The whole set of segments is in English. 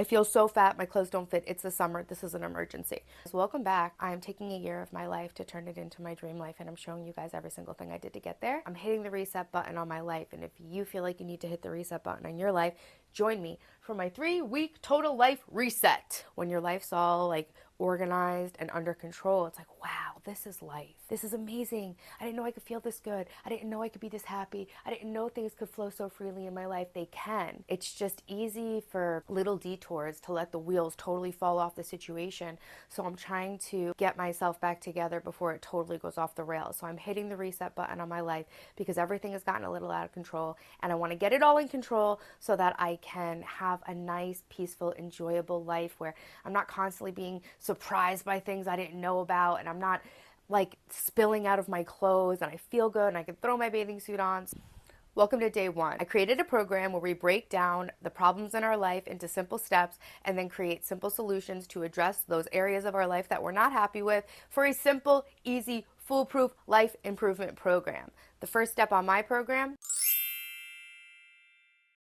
I feel so fat, my clothes don't fit. It's the summer. This is an emergency. So welcome back. I am taking a year of my life to turn it into my dream life, and I'm showing you guys every single thing I did to get there. I'm hitting the reset button on my life, and if you feel like you need to hit the reset button on your life, join me for my 3-week total life reset. When your life's all like organized and under control, it's like, wow, this is life. This is amazing. I didn't know I could feel this good. I didn't know I could be this happy. I didn't know things could flow so freely in my life. They can. It's just easy for little detours to let the wheels totally fall off the situation. So I'm trying to get myself back together before it totally goes off the rails. So I'm hitting the reset button on my life because everything has gotten a little out of control, and I want to get it all in control so that I can have a nice, peaceful, enjoyable life where I'm not constantly being surprised by things I didn't know about, and I'm not like spilling out of my clothes, and I feel good and I can throw my bathing suit on. Welcome to day one. I created a program where we break down the problems in our life into simple steps and then create simple solutions to address those areas of our life that we're not happy with for a simple, easy, foolproof life improvement program. The first step on my program,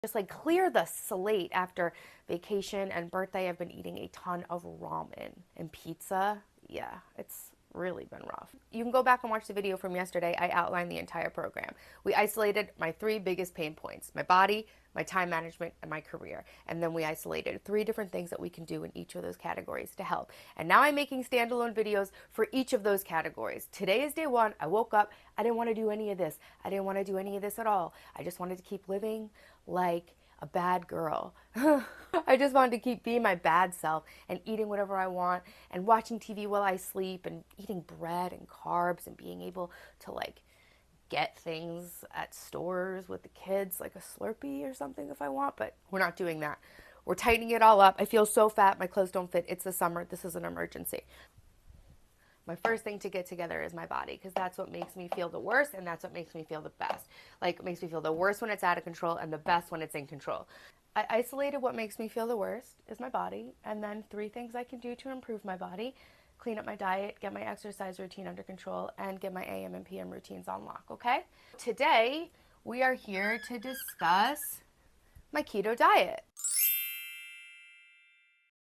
just like clear the slate after vacation and birthday. I've been eating a ton of ramen and pizza. Yeah, it's really been rough. You can go back and watch the video from yesterday. I outlined the entire program. We isolated my 3 biggest pain points: my body, my time management, and my career. And then we isolated 3 different things that we can do in each of those categories to help. And now I'm making standalone videos for each of those categories. Today is day 1. I woke up. I didn't want to do any of this. I didn't want to do any of this at all. I just wanted to keep living like a bad girl. I just wanted to keep being my bad self and eating whatever I want and watching TV while I sleep and eating bread and carbs and being able to like get things at stores with the kids, like a Slurpee or something if I want, but we're not doing that. We're tightening it all up. I feel so fat, my clothes don't fit. It's the summer. This is an emergency. My first thing to get together is my body, because that's what makes me feel the worst, and that's what makes me feel the best. Like, it makes me feel the worst when it's out of control and the best when it's in control. I isolated what makes me feel the worst is my body, and then 3 things I can do to improve my body: clean up my diet, get my exercise routine under control, and get my AM and PM routines on lock, okay? Today, we are here to discuss my keto diet.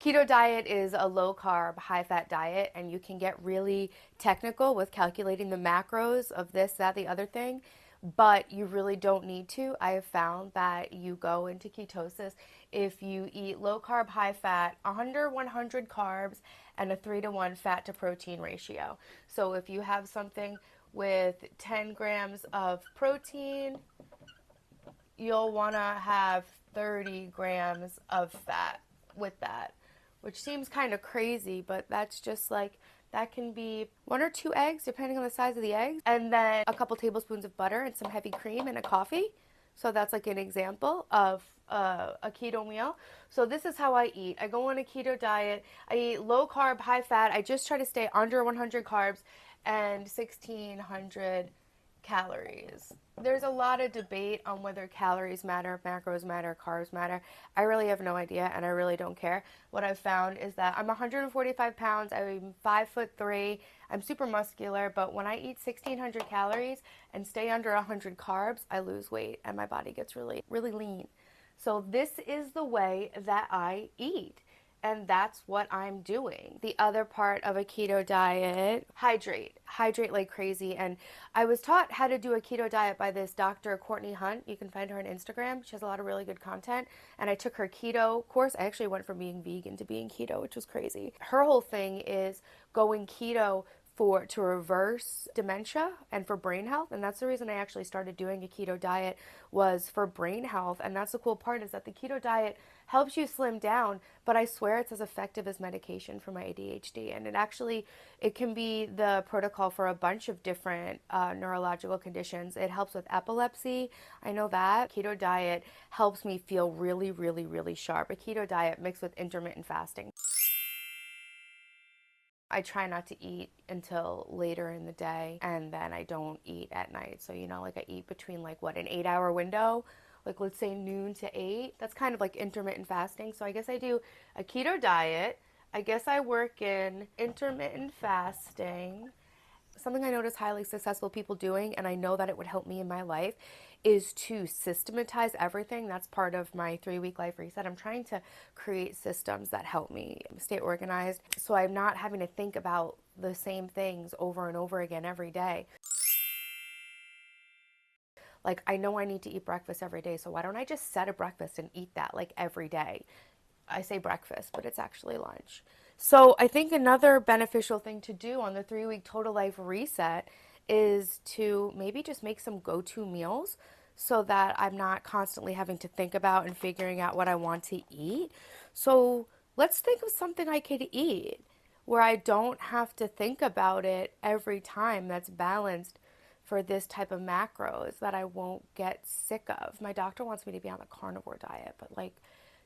Keto diet is a low-carb, high-fat diet, and you can get really technical with calculating the macros of this, that, the other thing, but you really don't need to. I have found that you go into ketosis if you eat low-carb, high-fat, under 100 carbs, and a 3-to-1 fat-to-protein ratio. So if you have something with 10 grams of protein, you'll want to have 30 grams of fat with that, which seems kind of crazy, but that's just like, that can be 1 or 2 eggs, depending on the size of the eggs, and then a couple tablespoons of butter and some heavy cream and a coffee. So that's like an example of a keto meal. So this is how I eat. I go on a keto diet. I eat low carb, high fat. I just try to stay under 100 carbs and 1,600 calories. There's a lot of debate on whether calories matter, macros matter, carbs matter. I really have no idea, and I really don't care. What I've found is that I'm 145 pounds, I'm 5'3", I'm super muscular, but when I eat 1,600 calories and stay under 100 carbs, I lose weight and my body gets really, really lean. So this is the way that I eat. And that's what I'm doing. The other part of a keto diet, hydrate like crazy. And I was taught how to do a keto diet by this Dr. Courtney Hunt. You can find her on Instagram. She has a lot of really good content. And I took her keto course. I actually went from being vegan to being keto, which was crazy. Her whole thing is going keto to reverse dementia and for brain health. And that's the reason I actually started doing a keto diet, was for brain health. And that's the cool part, is that the keto diet helps you slim down, but I swear it's as effective as medication for my ADHD. And it can be the protocol for a bunch of different neurological conditions. It helps with epilepsy. I know that. Keto diet helps me feel really, really, really sharp. A keto diet mixed with intermittent fasting. I try not to eat until later in the day, and then I don't eat at night. So, like I eat between an 8-hour window, like let's say noon to 8. That's kind of like intermittent fasting. So I guess I do a keto diet. I guess I work in intermittent fasting. Something I notice highly successful people doing, and I know that it would help me in my life, is to systematize everything. That's part of my 3-week life reset. I'm trying to create systems that help me stay organized so I'm not having to think about the same things over and over again every day. Like, I know I need to eat breakfast every day, so why don't I just set a breakfast and eat that like every day? I say breakfast, but it's actually lunch. So I think another beneficial thing to do on the 3-week total life reset is to maybe just make some go-to meals so that I'm not constantly having to think about and figuring out what I want to eat. So let's think of something I could eat where I don't have to think about it every time, that's balanced for this type of macros that I won't get sick of. My doctor wants me to be on the carnivore diet, but like,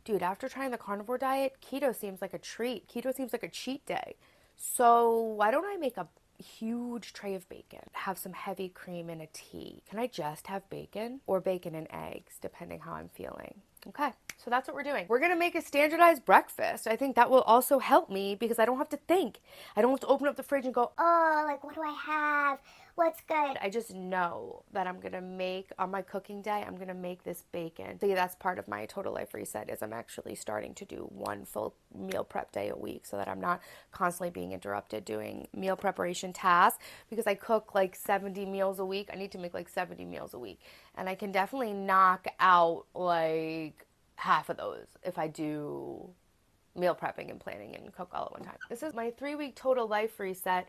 dude, after trying the carnivore diet, keto seems like a treat. Keto seems like a cheat day. So why don't I make a huge tray of bacon, have some heavy cream in a tea? Can I just have bacon or bacon and eggs, depending how I'm feeling? Okay, so that's what we're doing. We're gonna make a standardized breakfast. I think that will also help me because I don't have to think. I don't have to open up the fridge and go, oh, like, what do I have? What's good? I just know that I'm gonna make, on my cooking day, I'm gonna make this bacon. So yeah, that's part of my total life reset, is I'm actually starting to do one full meal prep day a week so that I'm not constantly being interrupted doing meal preparation tasks, because I cook like 70 meals a week. I need to make like 70 meals a week. And I can definitely knock out like half of those if I do meal prepping and planning and cook all at one time. This is my 3-week total life reset.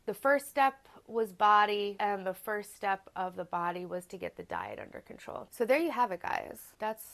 The first step was body, and the first step of the body was to get the diet under control. So there you have it, guys. That's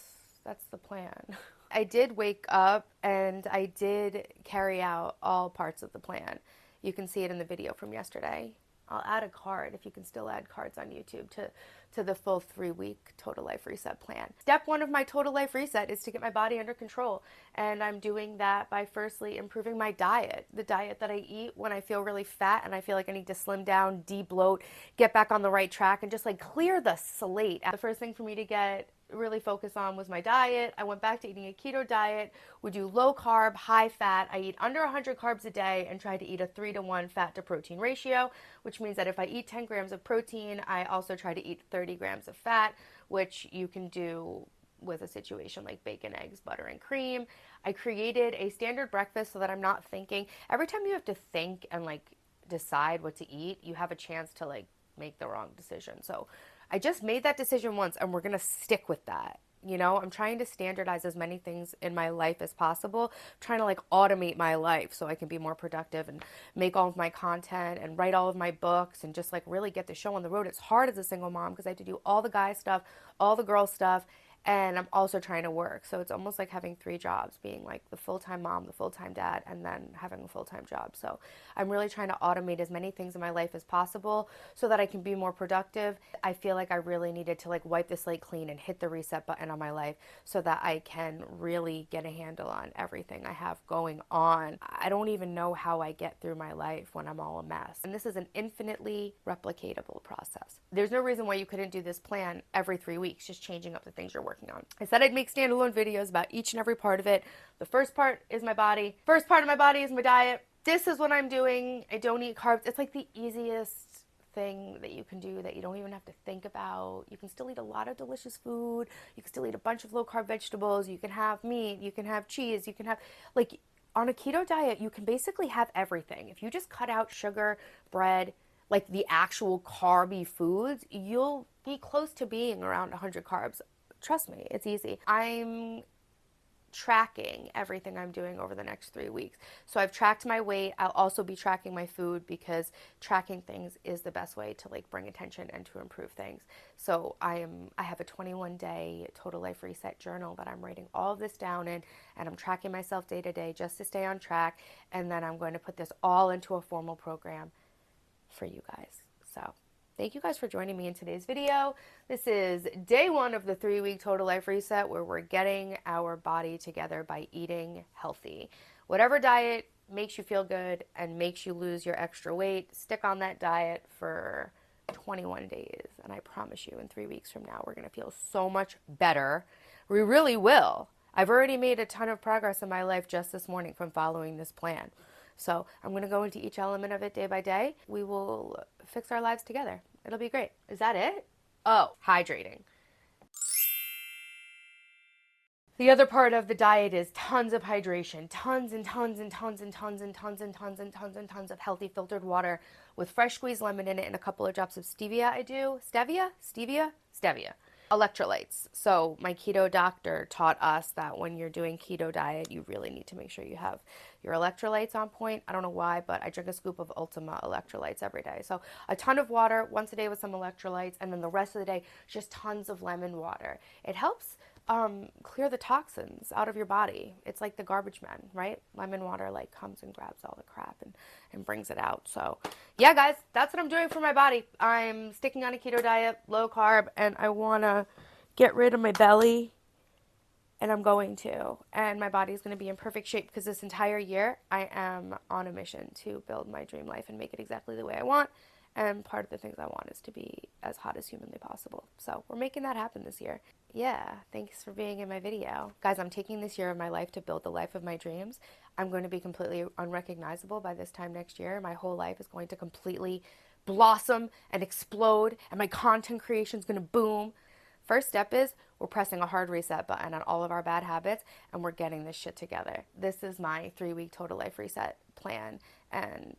the plan. I did wake up and I did carry out all parts of the plan. You can see it in the video from yesterday. I'll add a card if you can still add cards on YouTube to the full 3-week total life reset plan. Step 1 of my total life reset is to get my body under control. And I'm doing that by firstly improving my diet. The diet that I eat when I feel really fat and I feel like I need to slim down, de-bloat, get back on the right track, and just like clear the slate. The first thing for me to get really focus on was my diet. I went back to eating a keto diet. We do low carb, high fat. I eat under 100 carbs a day and try to eat a 3-to-1 fat to protein ratio, which means that if I eat 10 grams of protein, I also try to eat 30 grams of fat, which you can do with a situation like bacon, eggs, butter, and cream. I created a standard breakfast so that I'm not thinking. Every time you have to think and like decide what to eat, you have a chance to like make the wrong decision. So I just made that decision once and we're going to stick with that. You know, I'm trying to standardize as many things in my life as possible. I'm trying to like automate my life so I can be more productive and make all of my content and write all of my books and just like really get the show on the road. It's hard as a single mom because I have to do all the guy stuff, all the girl stuff, and I'm also trying to work. So it's almost like having 3 jobs, being like the full-time mom, the full-time dad, and then having a full-time job. So I'm really trying to automate as many things in my life as possible so that I can be more productive. I feel like I really needed to like wipe the slate clean and hit the reset button on my life so that I can really get a handle on everything I have going on. I don't even know how I get through my life when I'm all a mess. And this is an infinitely replicatable process. There's no reason why you couldn't do this plan every 3 weeks, just changing up the things you're working on. I said I'd make standalone videos about each and every part of it. The first part is my body. First part of my body is my diet. This is what I'm doing. I don't eat carbs. It's like the easiest thing that you can do that you don't even have to think about. You can still eat a lot of delicious food. You can still eat a bunch of low carb vegetables. You can have meat. You can have cheese. You can have, like, on a keto diet, you can basically have everything. If you just cut out sugar, bread, like the actual carby foods, you'll be close to being around 100 carbs. Trust me, it's easy. I'm tracking everything I'm doing over the next 3 weeks. So I've tracked my weight. I'll also be tracking my food because tracking things is the best way to like bring attention and to improve things. So I have a 21-day total life reset journal that I'm writing all of this down in, and I'm tracking myself day to day just to stay on track. And then I'm going to put this all into a formal program for you guys. So thank you guys for joining me in today's video. This is day 1 of the 3-week total life reset, where we're getting our body together by eating healthy. Whatever diet makes you feel good and makes you lose your extra weight, stick on that diet for 21 days. And I promise you, in 3 weeks from now, we're going to feel so much better. We really will. I've already made a ton of progress in my life just this morning from following this plan. So I'm going to go into each element of it day by day. We will fix our lives together. It'll be great. Is that it? Oh, hydrating. The other part of the diet is tons of hydration, tons and tons and tons and tons and tons and tons and tons and tons of healthy filtered water with fresh squeezed lemon in it and a couple of drops of stevia. I do stevia, electrolytes. So my keto doctor taught us that when you're doing keto diet, you really need to make sure you have your electrolytes on point. I don't know why, but I drink a scoop of Ultima electrolytes every day. So a ton of water once a day with some electrolytes, and then the rest of the day just tons of lemon water. It helps clear the toxins out of your body. It's like the garbage man, right? Lemon water like comes and grabs all the crap and brings it out. So yeah, guys, that's what I'm doing for my body. I'm sticking on a keto diet, low carb, and I want to get rid of my belly, and I'm going to. And my body's going to be in perfect shape because this entire year I am on a mission to build my dream life and make it exactly the way I want. And part of the things I want is to be as hot as humanly possible. So we're making that happen this year. Yeah, thanks for being in my video. Guys, I'm taking this year of my life to build the life of my dreams. I'm going to be completely unrecognizable by this time next year. My whole life is going to completely blossom and explode, and my content creation is going to boom. First step is we're pressing a hard reset button on all of our bad habits, and we're getting this shit together. This is my 3-week total life reset plan, and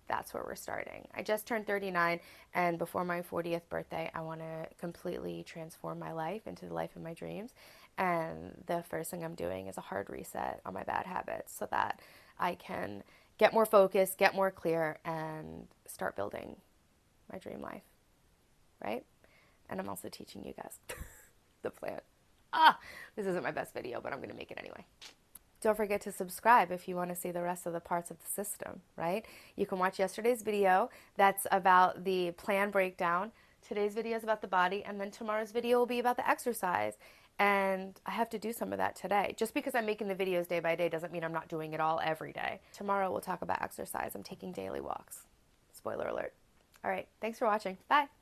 that's where we're starting. I just turned 39, and before my 40th birthday, I want to completely transform my life into the life of my dreams. And the first thing I'm doing is a hard reset on my bad habits so that I can get more focused, get more clear, and start building my dream life, right? And I'm also teaching you guys the plan. This isn't my best video, but I'm going to make it anyway. Don't forget to subscribe if you want to see the rest of the parts of the system, right? You can watch yesterday's video. That's about the plan breakdown. Today's video is about the body, and then tomorrow's video will be about the exercise. And I have to do some of that today. Just because I'm making the videos day by day doesn't mean I'm not doing it all every day. Tomorrow we'll talk about exercise. I'm taking daily walks. Spoiler alert. All right, thanks for watching. Bye.